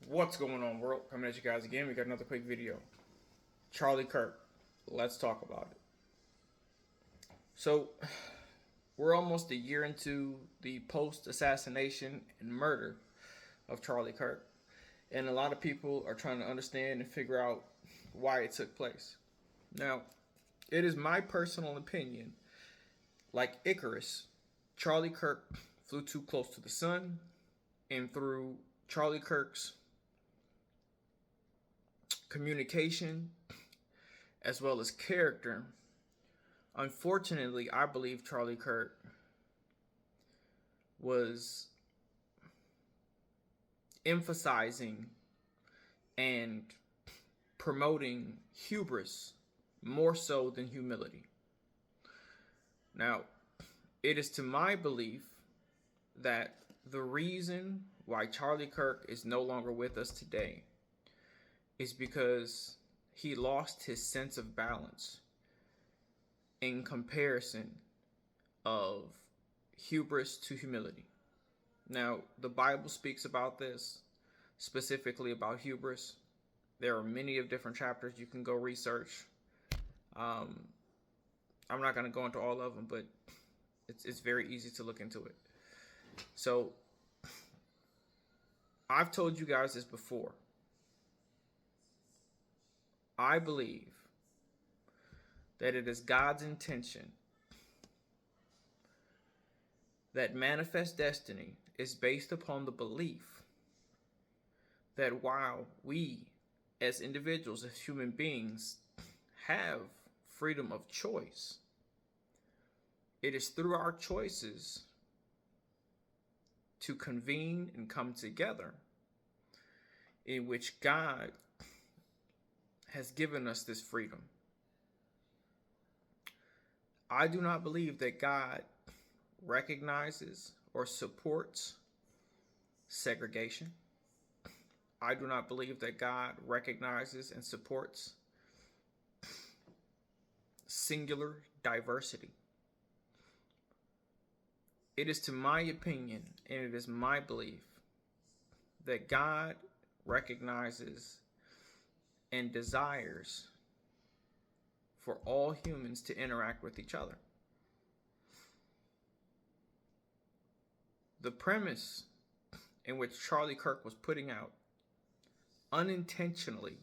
What's going on, world? Coming at you guys again. We got another quick video. Charlie Kirk. Let's talk about it. So, we're almost a year into the post-assassination and murder of Charlie Kirk. And a lot of people are trying to understand and figure out why it took place. Now, it is my personal opinion, like Icarus, Charlie Kirk flew too close to the sun, and through Charlie Kirk's communication as well as character, unfortunately, I believe Charlie Kirk was emphasizing and promoting hubris more so than humility. Now, it is to my belief that the reason why Charlie Kirk is no longer with us today is because he lost his sense of balance in comparison of hubris to humility. Now, the Bible speaks about this, specifically about hubris. There are many of different chapters you can go research. I'm not going to go into all of them, but it's very easy to look into it. So, I've told you guys this before. I believe that it is God's intention that manifest destiny is based upon the belief that while we as individuals, as human beings, have freedom of choice, it is through our choices to convene and come together in which God has given us this freedom. I do not believe that God recognizes or supports segregation. I do not believe that God recognizes and supports singular diversity. It is to my opinion, and it is my belief, that God recognizes and desires for all humans to interact with each other. The premise in which Charlie Kirk was putting out unintentionally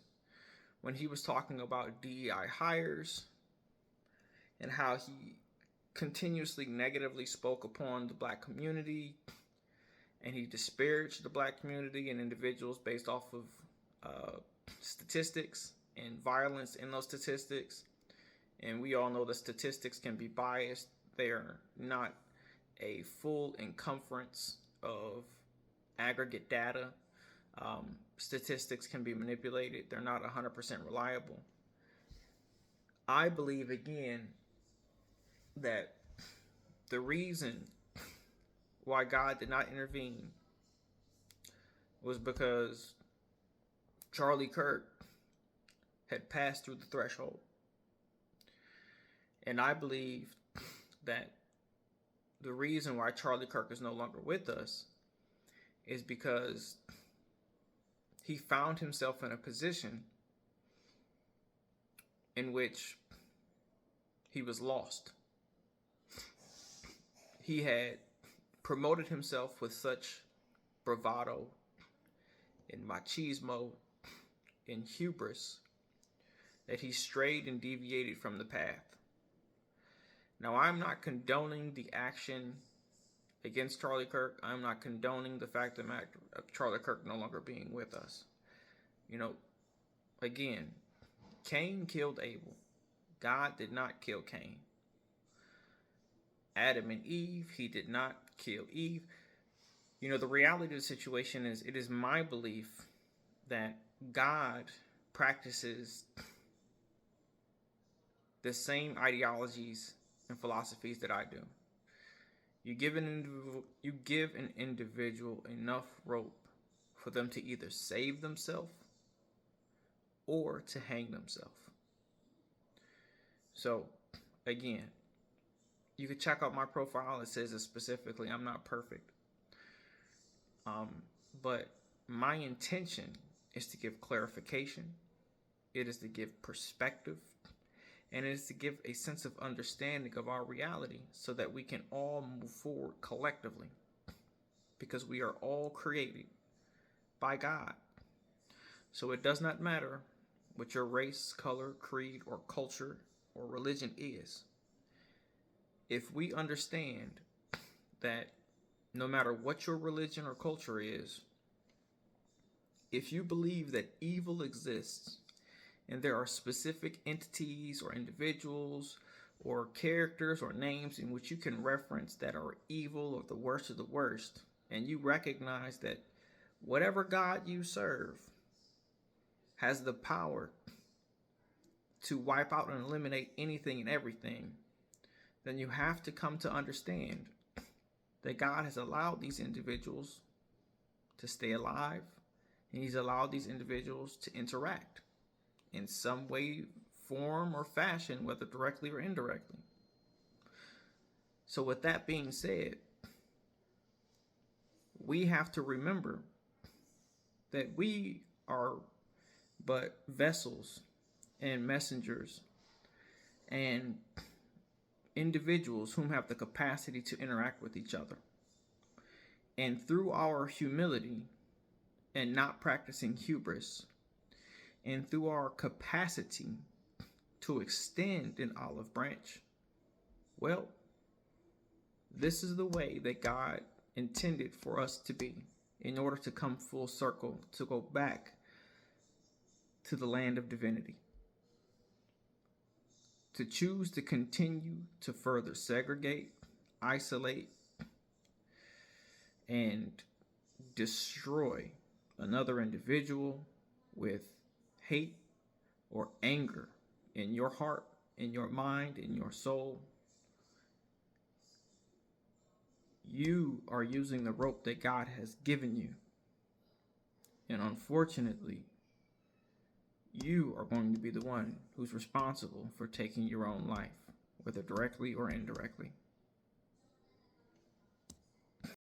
when he was talking about DEI hires and how he continuously negatively spoke upon the black community, and he disparaged the black community and individuals based off of statistics and violence in those statistics. And we all know that statistics can be biased. They are not a full encumbrance of aggregate data. Statistics can be manipulated. They're not 100% reliable. I believe, again, that the reason why God did not intervene was because Charlie Kirk had passed through the threshold. And I believe that the reason why Charlie Kirk is no longer with us is because he found himself in a position in which he was lost. He had promoted himself with such bravado and machismo and hubris that he strayed and deviated from the path. Now, I'm not condoning the action against Charlie Kirk. I'm not condoning the fact of Charlie Kirk no longer being with us. You know, again, Cain killed Abel. God did not kill Cain. Adam and Eve, he did not kill Eve. You know, the reality of the situation is, it is my belief that God practices the same ideologies and philosophies that I do. You give an individual enough rope for them to either save themselves or to hang themselves. So, again, you can check out my profile. It says it specifically. I'm not perfect. But my intention is to give clarification, it is to give perspective, and it is to give a sense of understanding of our reality so that we can all move forward collectively, because we are all created by God. So it does not matter what your race, color, creed, or culture or religion is. If we understand that no matter what your religion or culture is, if you believe that evil exists and there are specific entities or individuals or characters or names in which you can reference that are evil or the worst of the worst, and you recognize that whatever God you serve has the power to wipe out and eliminate anything and everything, then you have to come to understand that God has allowed these individuals to stay alive, and He's allowed these individuals to interact in some way, form, or fashion, whether directly or indirectly. So with that being said, we have to remember that we are but vessels and messengers and individuals whom have the capacity to interact with each other. And through our humility and not practicing hubris, and through our capacity to extend an olive branch, well, this is the way that God intended for us to be in order to come full circle, to go back to the land of divinity. To choose to continue to further segregate, isolate, and destroy another individual with hate or anger in your heart, in your mind, in your soul, you are using the rope that God has given you. And unfortunately, you are going to be the one who's responsible for taking your own life, whether directly or indirectly.